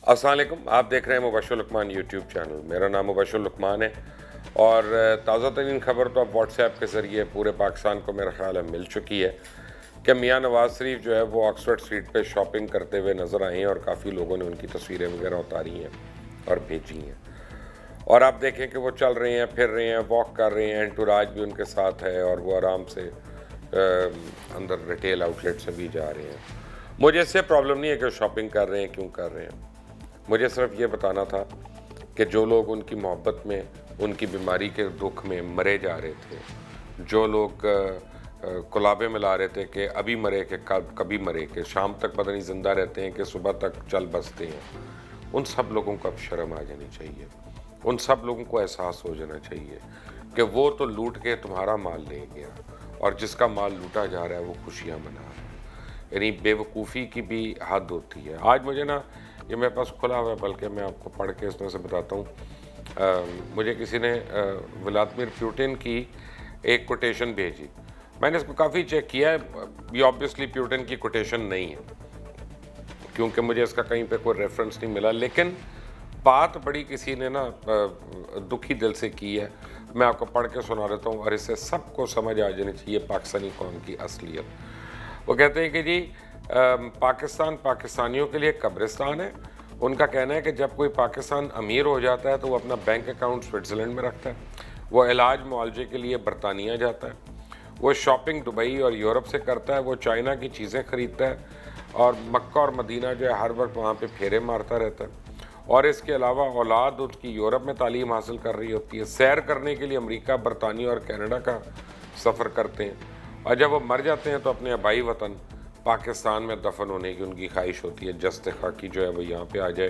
السلام علیکم، آپ دیکھ رہے ہیں مبشر لقمان یوٹیوب چینل۔ میرا نام مبشر لقمان ہے اور تازہ ترین خبر تو اب واٹس ایپ کے ذریعے پورے پاکستان کو میرا خیال ہے مل چکی ہے کہ میاں نواز شریف جو ہے وہ آکسفورڈ اسٹریٹ پہ شاپنگ کرتے ہوئے نظر آئے ہیں اور کافی لوگوں نے ان کی تصویریں وغیرہ اتاری ہیں اور بھیجی ہیں، اور آپ دیکھیں کہ وہ چل رہے ہیں، پھر رہے ہیں، واک کر رہے ہیں، انٹوراج بھی ان کے ساتھ ہے اور وہ آرام سے اندر ریٹیل آؤٹ لیٹ سے بھی جا رہے ہیں۔ مجھے اس سے پرابلم نہیں ہے کہ وہ شاپنگ کر رہے ہیں، کیوں کر رہے ہیں۔ مجھے صرف یہ بتانا تھا کہ جو لوگ ان کی محبت میں، ان کی بیماری کے دکھ میں مرے جا رہے تھے، جو لوگ کلابے میں لا رہے تھے کہ ابھی مرے کہ کبھی مرے، کہ شام تک پتہ نہیں زندہ رہتے ہیں کہ صبح تک چل بستے ہیں، ان سب لوگوں کو اب شرم آ جانی چاہیے، ان سب لوگوں کو احساس ہو جانا چاہیے کہ وہ تو لوٹ کے تمہارا مال لے گیا اور جس کا مال لوٹا جا رہا ہے وہ خوشیاں منا رہا ہے۔ یعنی بے وقوفی کی بھی حد ہوتی ہے۔ آج مجھے یہ میرے پاس کھلا ہوا ہے، بلکہ میں آپ کو پڑھ کے اس طرح سے بتاتا ہوں۔ مجھے کسی نے ولادیمیر پیوٹن کی ایک کوٹیشن بھیجی، میں نے اس کو کافی چیک کیا ہے، یہ آبویسلی پیوٹن کی کوٹیشن نہیں ہے کیونکہ مجھے اس کا کہیں پہ کوئی ریفرنس نہیں ملا، لیکن بات بڑی کسی نے دکھی دل سے کی ہے۔ میں آپ کو پڑھ کے سنا دیتا ہوں اور اس سے سب کو سمجھ آ جانی چاہیے پاکستانی قوم کی اصلیت۔ وہ کہتے ہیں کہ جی پاکستان پاکستانیوں کے لیے قبرستان ہے۔ ان کا کہنا ہے کہ جب کوئی پاکستان امیر ہو جاتا ہے تو وہ اپنا بینک اکاؤنٹ سوئٹزرلینڈ میں رکھتا ہے، وہ علاج معالجے کے لیے برطانیہ جاتا ہے، وہ شاپنگ دبئی اور یورپ سے کرتا ہے، وہ چائنا کی چیزیں خریدتا ہے اور مکہ اور مدینہ جو ہے ہر وقت وہاں پہ پھیرے مارتا رہتا ہے، اور اس کے علاوہ اولاد اس کی یورپ میں تعلیم حاصل کر رہی ہوتی ہے، سیر کرنے کے لیے امریکہ، برطانیہ اور کینیڈا کا سفر کرتے ہیں، اور جب وہ مر جاتے ہیں تو اپنے آبائی وطن پاکستان میں دفن ہونے کی ان کی خواہش ہوتی ہے، جست خاکی جو ہے وہ یہاں پہ آ جائے،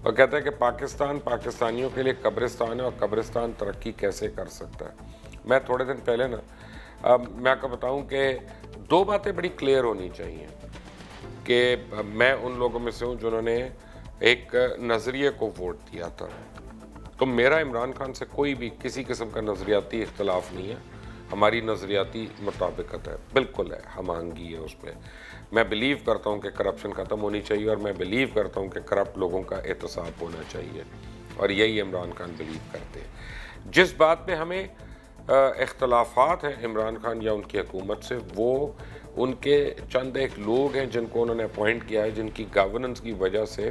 اور کہتا ہے کہ پاکستان پاکستانیوں کے لیے قبرستان ہے اور قبرستان ترقی کیسے کر سکتا ہے۔ میں تھوڑے دن پہلے میں آپ کو بتاؤں کہ دو باتیں بڑی کلیئر ہونی چاہیے کہ میں ان لوگوں میں سے ہوں جنہوں نے ایک نظریے کو ووٹ دیا تھا، تو میرا عمران خان سے کوئی بھی کسی قسم کا نظریاتی اختلاف نہیں ہے، ہماری نظریاتی مطابقت ہے، بالکل ہے، ہم آہنگی ہے اس پہ۔ میں بلیو کرتا ہوں کہ کرپشن ختم ہونی چاہیے اور میں بلیو کرتا ہوں کہ کرپٹ لوگوں کا احتساب ہونا چاہیے، اور یہی عمران خان بلیو کرتے ہیں۔ جس بات پہ ہمیں اختلافات ہیں عمران خان یا ان کی حکومت سے، وہ ان کے چند ایک لوگ ہیں جن کو انہوں نے اپوائنٹ کیا ہے، جن کی گورننس کی وجہ سے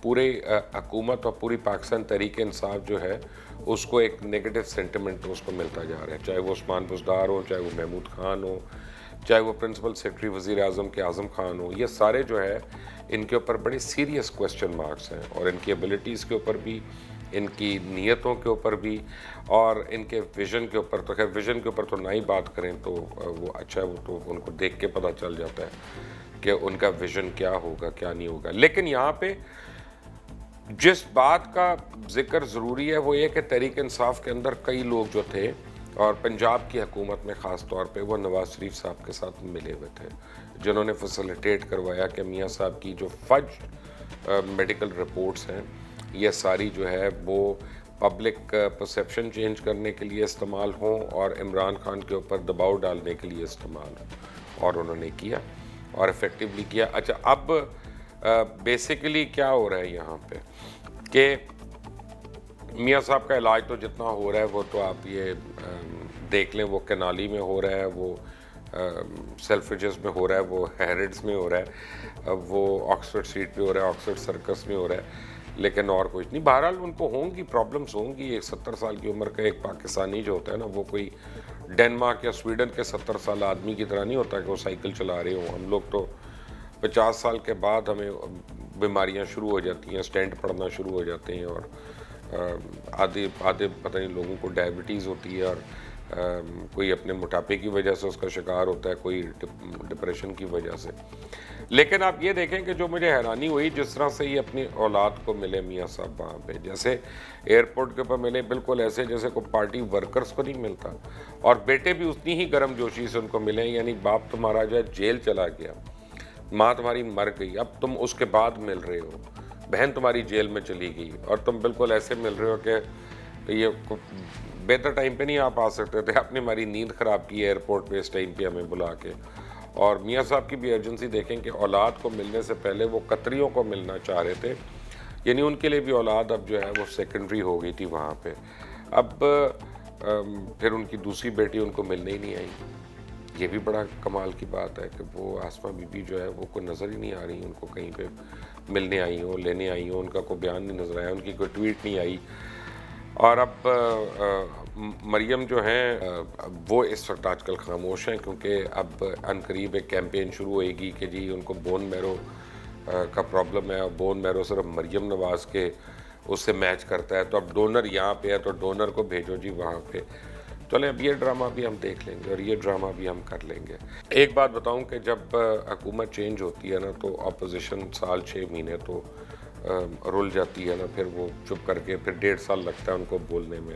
پورے حکومت اور پوری پاکستان تحریک انصاف جو ہے اس کو ایک نیگیٹو سینٹیمنٹ اس کو ملتا جا رہا ہے، چاہے وہ عثمان بزدار ہو، چاہے وہ محمود خان ہو، چاہے وہ پرنسپل سیکرٹری وزیر اعظم کے اعظم خان ہو، یہ سارے جو ہے ان کے اوپر بڑے سیریس کوسچن مارکس ہیں، اور ان کی ایبلٹیز کے اوپر بھی، ان کی نیتوں کے اوپر بھی، اور ان کے ویژن کے اوپر۔ تو خیر ویژن کے اوپر تو نہ ہی بات کریں تو وہ اچھا ہے، وہ تو ان کو دیکھ کے پتہ چل جاتا ہے کہ ان کا ویژن کیا ہوگا کیا نہیں ہوگا۔ لیکن یہاں پہ جس بات کا ذکر ضروری ہے وہ یہ کہ تحریک انصاف کے اندر کئی لوگ جو تھے، اور پنجاب کی حکومت میں خاص طور پہ، وہ نواز شریف صاحب کے ساتھ ملے ہوئے تھے، جنہوں نے فیسیلیٹیٹ کروایا کہ میاں صاحب کی جو فج میڈیکل رپورٹس ہیں یہ ساری جو ہے وہ پبلک پرسیپشن چینج کرنے کے لیے استعمال ہوں اور عمران خان کے اوپر دباؤ ڈالنے کے لیے استعمال ہوں، اور انہوں نے کیا اور افیکٹولی کیا۔ اچھا، اب بیسیکلی کیا ہو رہا ہے یہاں پہ کہ میاں صاحب کا علاج تو جتنا ہو رہا ہے وہ تو آپ یہ دیکھ لیں، وہ کنالی میں ہو رہا ہے، وہ سیلفریجز میں ہو رہا ہے، وہ ہیریڈز میں ہو رہا ہے، وہ آکسفورڈ اسٹریٹ پہ ہو رہا ہے، آکسفورڈ سرکس میں ہو رہا ہے، لیکن اور کچھ نہیں۔ بہرحال ان کو ہوں گی پرابلمس ہوں گی۔ ایک 70 سال کی عمر کا ایک پاکستانی جو ہوتا ہے نا، وہ کوئی ڈنمارک یا سویڈن کے 70 سال آدمی کی طرح نہیں ہوتا کہ وہ سائیکل چلا رہے ہوں۔ ہم لوگ تو 50 سال کے بعد ہمیں بیماریاں شروع ہو جاتی ہیں، سٹینٹ پڑنا شروع ہو جاتے ہیں، اور آدھے پتہ نہیں لوگوں کو ڈائبٹیز ہوتی ہے، اور کوئی اپنے موٹاپے کی وجہ سے اس کا شکار ہوتا ہے، کوئی ڈپریشن کی وجہ سے۔ لیکن آپ یہ دیکھیں کہ جو مجھے حیرانی ہوئی، جس طرح سے یہ اپنی اولاد کو ملے میاں صاحب وہاں پہ، جیسے ایئرپورٹ کے اوپر ملے، بالکل ایسے جیسے کوئی پارٹی ورکرز کو نہیں ملتا، اور بیٹے بھی اتنی ہی گرم جوشی سے ان کو ملے، یعنی باپ تمہارا جو ہے جیل چلا گیا، ماں تمہاری مر گئی، اب تم اس کے بعد مل رہے ہو، بہن تمہاری جیل میں چلی گئی، اور تم بالکل ایسے مل رہے ہو کہ یہ بہتر ٹائم پہ نہیں آپ آ سکتے تھے، آپ نے ہماری نیند خراب کی ہے ایئرپورٹ پہ اس ٹائم پہ ہمیں بلا کے۔ اور میاں صاحب کی بھی ایرجنسی دیکھیں کہ اولاد کو ملنے سے پہلے وہ قطریوں کو ملنا چاہ رہے تھے، یعنی ان کے لیے بھی اولاد اب جو ہے وہ سیکنڈری ہو گئی تھی وہاں پہ. اب پھر ان کی دوسری بیٹی ان کو ملنے ہی نہیں آئی. یہ بھی بڑا کمال کی بات ہے کہ وہ آسمہ بی بی جو ہے وہ کوئی نظر ہی نہیں آ رہی ان کو کہیں پہ ملنے آئی ہوں, لینے آئی ہوں, ان کا کوئی بیان نہیں نظر آیا, ان کی کوئی ٹویٹ نہیں آئی. اور اب مریم جو ہیں وہ اس وقت آج کل خاموش ہیں, کیونکہ اب ان قریب ایک کیمپین شروع ہوئے گی کہ جی ان کو بون میرو کا پرابلم ہے, اور بون میرو صرف مریم نواز کے اس سے میچ کرتا ہے, تو اب ڈونر یہاں پہ ہے تو ڈونر کو بھیجو جی وہاں پہ. چلیں اب یہ ڈرامہ بھی ہم دیکھ لیں گے اور یہ ڈرامہ بھی ہم کر لیں گے. ایک بات بتاؤں کہ جب حکومت چینج ہوتی ہے نا تو اپوزیشن سال 6 مہینے تو رول جاتی ہے نا, پھر وہ چپ کر کے پھر 1.5 سال لگتا ہے ان کو بولنے میں.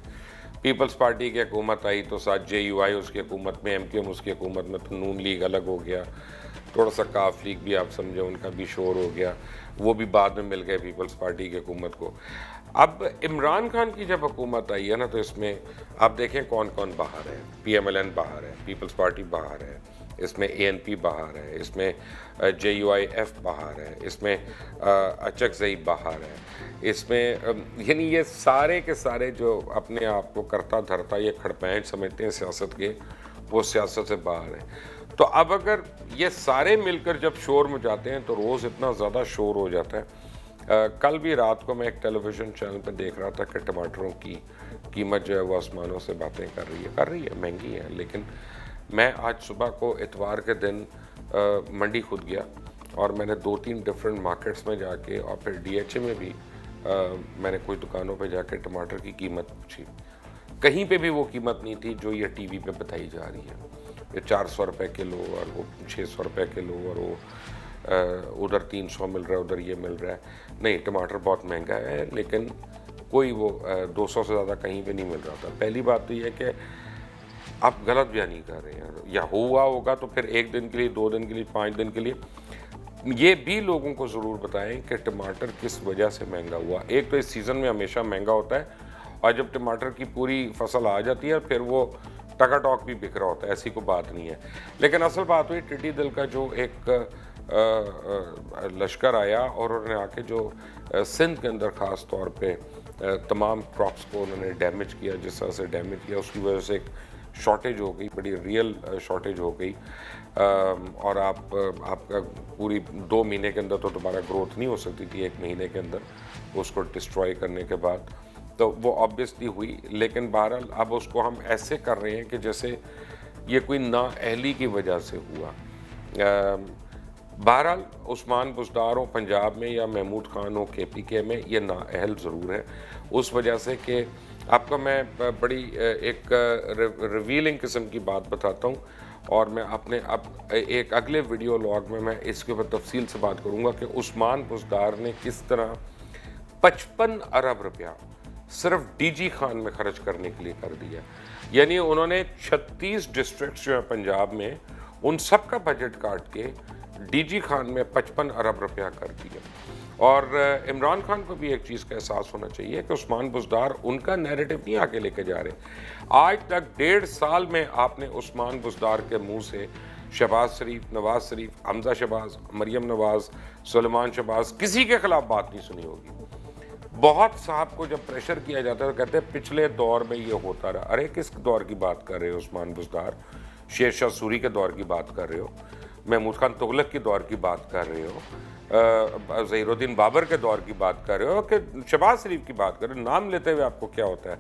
پیپلز پارٹی کی حکومت آئی تو ساتھ JUI اس کی حکومت میں, MQM اس کی حکومت میں, تو نون لیگ الگ ہو گیا, تھوڑا سا کاف لیگ بھی آپ سمجھیں ان کا بھی شور ہو گیا, وہ بھی بعد میں مل گئے پیپلز پارٹی کی حکومت کو. اب عمران خان کی جب حکومت آئی ہے نا تو اس میں آپ دیکھیں کون کون باہر ہے. PMLN باہر ہے, پیپلز پارٹی باہر ہے, اس میں ANP باہر ہے, اس میں JUIF باہر ہے, اس میں اچکزئی باہر ہے, اس میں یعنی یہ سارے کے سارے جو اپنے آپ کو کرتا دھرتا یہ کھڑپینچ سمجھتے ہیں سیاست کے, وہ سیاست سے باہر ہیں. تو اب اگر یہ سارے مل کر جب شور مچاتے ہیں تو روز اتنا زیادہ شور ہو جاتا ہے. کل بھی رات کو میں ایک ٹیلی ویژن چینل پہ دیکھ رہا تھا کہ ٹماٹروں کی قیمت جو ہے وہ آسمانوں سے باتیں کر رہی ہے, مہنگی ہے. لیکن میں آج صبح کو اتوار کے دن منڈی خود گیا اور میں نے 2-3 ڈفرینٹ مارکیٹس میں جا کے اور پھر DHA میں بھی میں نے کچھ دکانوں پہ جا کے ٹماٹر کی قیمت پوچھی. کہیں پہ بھی وہ قیمت نہیں تھی جو یہ ٹی وی پہ بتائی جا رہی ہے, یہ 400 روپے کلو اور وہ 600 روپے کلو اور وہ ادھر 300 مل رہا ہے, ادھر یہ مل رہا ہے. نہیں, ٹماٹر بہت مہنگا ہے, لیکن کوئی وہ 200 سے زیادہ کہیں پہ نہیں مل رہا تھا. پہلی بات تو یہ ہے کہ آپ غلط بیانی کر رہے ہیں, یا ہوا ہوگا تو پھر 1 دن کے لیے, 2 دن کے لیے, 5 دن کے لیے یہ بھی لوگوں کو ضرور بتائیں کہ ٹماٹر کس وجہ سے مہنگا ہوا. ایک تو اس سیزن میں ہمیشہ مہنگا ہوتا ہے, اور جب ٹماٹر کی پوری فصل آ جاتی ہے پھر وہ ٹکا ٹاک بھی بکھ رہا ہوتا ہے, ایسی کوئی بات نہیں ہے. لیکن اصل بات ہوئی ٹڈی دل کا جو ایک لشکر آیا اور انہوں نے آ کے جو سندھ کے اندر خاص طور پہ تمام کراپس کو انہوں نے ڈیمیج کیا, جس طرح سے ڈیمیج کیا اس کی وجہ سے ایک شارٹیج ہو گئی, بڑی ریئل شارٹیج ہو گئی. اور آپ کا پوری 2 مہینے کے اندر تو دوبارہ گروتھ نہیں ہو سکتی تھی, 1 مہینے کے اندر اس کو ڈسٹروائے کرنے کے بعد, تو وہ آبویسلی ہوئی. لیکن بہرحال اب اس کو ہم ایسے کر رہے ہیں کہ جیسے یہ کوئی نااہلی کی وجہ سے ہوا. بہرحال عثمان بزدار ہو پنجاب میں یا محمود خان ہو KPK میں, یہ نااہل ضرور ہے اس وجہ سے کہ آپ کو میں بڑی ایک ریویلنگ قسم کی بات بتاتا ہوں, اور میں اپنے اب ایک اگلے ویڈیو لاگ میں اس کے اوپر تفصیل سے بات کروں گا کہ عثمان بزدار نے کس طرح 55 ارب روپیہ صرف DG خان میں خرچ کرنے کے لیے کر دیا. یعنی انہوں نے 36 ڈسٹرکٹس جو ہیں پنجاب میں ان سب کا بجٹ کاٹ کے DG خان میں 55 ارب روپیہ کر دیا. اور عمران خان کو بھی ایک چیز کا احساس ہونا چاہیے کہ عثمان بزدار ان کا نیریٹو نہیں آگے لے کے جا رہے. آج تک 1.5 سال میں آپ نے عثمان بزدار کے منہ سے شہباز شریف, نواز شریف, حمزہ شہباز, مریم نواز, سلیمان شہباز, کسی کے خلاف بات نہیں سنی ہوگی. بہت صاحب کو جب پریشر کیا جاتا ہے تو کہتے ہیں پچھلے دور میں یہ ہوتا رہا. ارے کس دور کی بات کر رہے ہو عثمان بزدار؟ شیر شاہ سوری کے دور کی بات کر رہے ہو, محمود خان تغلق کے دور کی بات کر رہے ہو, ظہیر الدین بابر کے دور کی بات کر رہے ہو, کہ شہباز شریف کی بات کر رہے ہو؟ نام لیتے ہوئے آپ کو کیا ہوتا ہے؟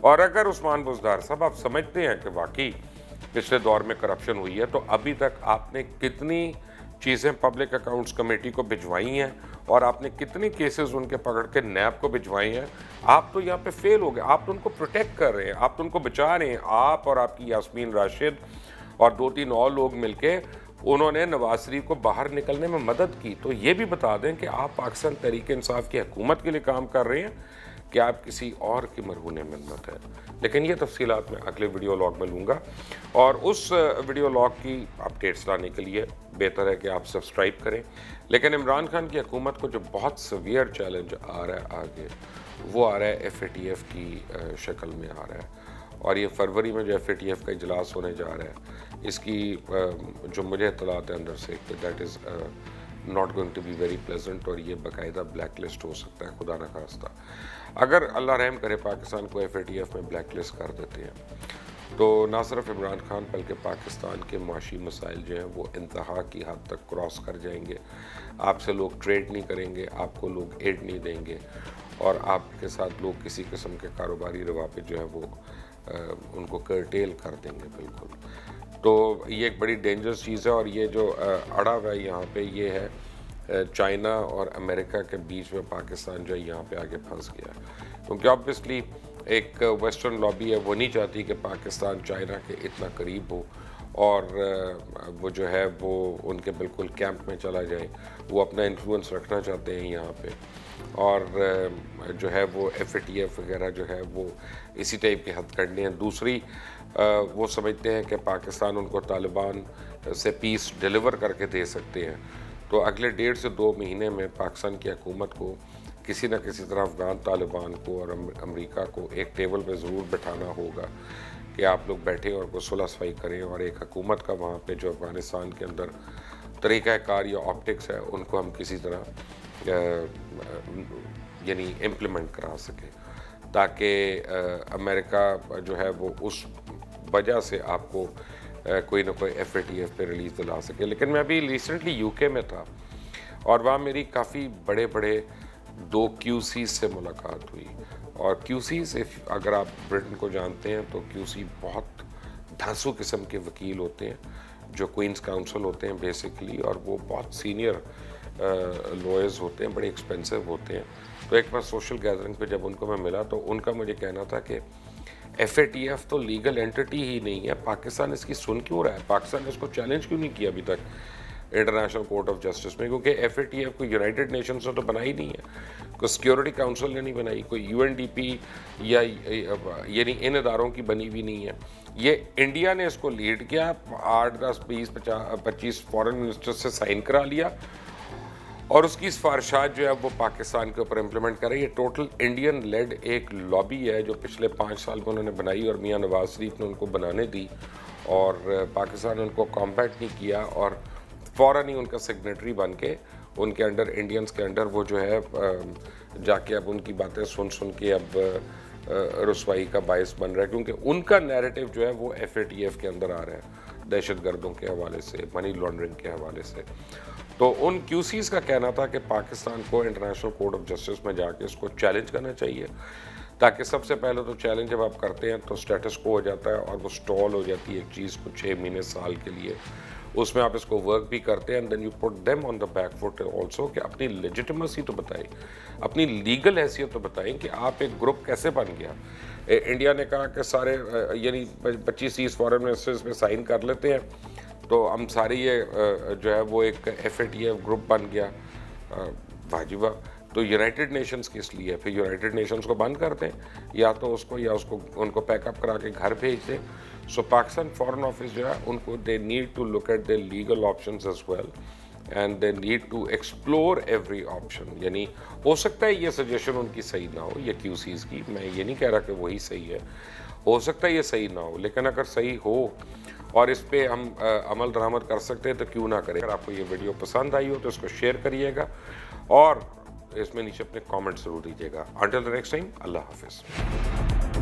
اور اگر عثمان بزدار صاحب آپ سمجھتے ہیں کہ واقعی پچھلے دور میں کرپشن ہوئی ہے, تو ابھی تک آپ نے کتنی چیزیں پبلک اکاؤنٹس کمیٹی کو بھجوائی ہیں, اور آپ نے کتنی کیسز ان کے پکڑ کے نیب کو بھجوائی ہیں؟ آپ تو یہاں پہ فیل ہو گئے. آپ تو ان کو پروٹیکٹ کر رہے ہیں, آپ تو ان کو بچا رہے ہیں. آپ اور آپ کی یاسمین راشد اور 2-3 اور لوگ مل کے انہوں نے نواز شریف کو باہر نکلنے میں مدد کی. تو یہ بھی بتا دیں کہ آپ پاکستان تحریک انصاف کی حکومت کے لیے کام کر رہے ہیں کہ آپ کسی اور کی مرہون منت ہے. لیکن یہ تفصیلات میں اگلے ویڈیو لاگ میں لوں گا, اور اس ویڈیو لاگ کی اپڈیٹس لانے کے لیے بہتر ہے کہ آپ سبسکرائب کریں. لیکن عمران خان کی حکومت کو جو بہت سویئر چیلنج آ رہا ہے آگے, وہ آ رہا ہے FATF کی شکل میں آ رہا ہے. اور یہ فروری میں جو FATF کا اجلاس ہونے جا رہا ہے, اس کی جو مجھے اطلاعات ہیں اندر سے, کہ that is not going to be very pleasant, اور یہ باقاعدہ بلیک لسٹ ہو سکتا ہے خدا نخواستہ۔ اگر اللہ رحم کرے پاکستان کو FATF میں بلیک لسٹ کر دیتے ہیں تو نہ صرف عمران خان بلکہ پاکستان کے معاشی مسائل جو ہیں وہ انتہا کی حد تک کراس کر جائیں گے۔ آپ سے لوگ ٹریڈ نہیں کریں گے، آپ کو لوگ ایڈ نہیں دیں گے، اور آپ کے ساتھ لوگ کسی قسم کے کاروباری روابط جو ہیں وہ ان کو کرٹیل کر دیں گے بالکل۔ تو یہ ایک بڑی ڈینجرس چیز ہے، اور یہ جو اڑا ہوا ہے یہاں پہ یہ ہے چائنا اور امریکہ کے بیچ میں پاکستان جو ہے یہاں پہ آگے پھنس گیا ہے، کیونکہ آبویسلی ایک ویسٹرن لابی ہے، وہ نہیں چاہتی کہ پاکستان چائنا کے اتنا قریب ہو اور وہ جو ہے وہ ان کے بالکل کیمپ میں چلا جائے۔ وہ اپنا انفلوئنس رکھنا چاہتے ہیں یہاں پہ، اور جو ہے وہ FATF وغیرہ جو ہے وہ اسی ٹائپ کے ہتھ کنڈے ہیں۔ دوسری وہ سمجھتے ہیں کہ پاکستان ان کو طالبان سے پیس ڈیلیور کر کے دے سکتے ہیں، تو اگلے 1.5 سے 2 مہینے میں پاکستان کی حکومت کو کسی نہ کسی طرح افغان طالبان کو اور امریکہ کو ایک ٹیبل پہ ضرور بٹھانا ہوگا کہ آپ لوگ بیٹھیں اور کوئی صلح صفائی کریں، اور ایک حکومت کا وہاں پہ جو افغانستان کے اندر طریقہ کار یا آپٹکس ہے ان کو ہم کسی طرح یعنی امپلیمنٹ کرا سکیں، تاکہ امریکہ جو ہے وہ اس وجہ سے آپ کو کوئی نہ کوئی FATF پہ ریلیز دلا سکے۔ لیکن میں ابھی ریسنٹلی UK میں تھا، اور وہاں میری کافی بڑے 2 QCs سے ملاقات ہوئی، اور QCs اگر آپ برٹن کو جانتے ہیں تو QC بہت دھانسو قسم کے وکیل ہوتے ہیں جو کوئنس کاؤنسل ہوتے ہیں بیسیکلی، اور وہ بہت سینئر لوئرز ہوتے ہیں، بڑے ایکسپینسو ہوتے ہیں۔ تو ایک بار سوشل گیدرنگ پہ جب ان کو میں ملا تو ان کا مجھے کہنا تھا کہ FATF تو لیگل اینٹی ہی نہیں ہے، پاکستان اس کی سن کیوں رہا ہے، پاکستان نے اس کو چیلنج کیوں نہیں کیا ابھی تک انٹرنیشنل کورٹ آف جسٹس میں، کیونکہ FATF کو یونائٹڈ نیشنز نے تو بنائی نہیں ہے، کوئی سیکیورٹی کاؤنسل نے نہیں بنائی، کوئی UNDP یا یعنی ان اداروں کی بنی بھی نہیں ہے۔ یہ انڈیا نے اس کو لیڈ کیا، 8 10 20 25 فارن منسٹر سے سائن کرا لیا، اور اس کی سفارشات جو ہے وہ پاکستان کے اوپر امپلیمنٹ کرے۔ یہ ٹوٹل انڈین لیڈ ایک لابی ہے جو پچھلے 5 سال میں انہوں نے بنائی، اور میاں نواز شریف نے ان کو بنانے دی، اور پاکستان نے ان کو کمبیٹ نہیں کیا، اور فوراً ہی ان کا سگنیٹری بن کے ان کے انڈر انڈینز کے انڈر وہ جو ہے جا کے اب ان کی باتیں سن کے اب رسوائی کا باعث بن رہا ہے، کیونکہ ان کا نیریٹو جو ہے وہ FATF کے اندر آ رہا ہے، دہشت گردوں کے حوالے سے، منی لانڈرنگ کے حوالے سے۔ تو ان QCs کا کہنا تھا کہ پاکستان کو انٹرنیشنل کورٹ آف جسٹس میں جا کے اس کو چیلنج کرنا چاہیے، تاکہ سب سے پہلے تو چیلنج جب آپ کرتے ہیں تو سٹیٹس کو ہو جاتا ہے، اور وہ سٹال ہو جاتی ہے ایک چیز کو 6 مہینے سال کے لیے، اس میں آپ اس کو ورک بھی کرتے ہیں، and then you put them on the back foot also, کہ اپنی لیجیٹیمیسی تو بتائیں، اپنی لیگل حیثیت تو بتائیں کہ آپ ایک گروپ کیسے بن گیا۔ انڈیا نے کہا کہ سارے یعنی 25-30 فارن منسٹرز پہ سائن کر لیتے ہیں تو ہم ساری یہ جو ہے وہ ایک FATF گروپ بن گیا، واجبہ تو یونائٹڈ نیشنز کس لیے؟ پھر یونائٹڈ نیشنز کو بند کر دیں، یا تو اس کو یا اس کو ان کو پیک اپ کرا کے گھر بھیج دیں۔ سو پاکستان فارن آفس جو ہے ان کو they need to look at the legal options as well, and they need to explore every option. یعنی ہو سکتا ہے یہ سجیشن ان کی صحیح نہ ہو، یہ QCs کی، میں یہ نہیں کہہ رہا کہ وہی صحیح ہے، ہو سکتا ہے یہ صحیح نہ ہو، لیکن اگر صحیح ہو اور اس پہ ہم عمل درآمد کر سکتے ہیں تو کیوں نہ کریں۔ اگر آپ کو یہ ویڈیو پسند آئی ہو تو اس کو شیئر کریے گا، اور اس میں نیچے اپنے کامنٹ ضرور دیجیے گا۔ انٹل دی نیکسٹ ٹائم، اللہ حافظ۔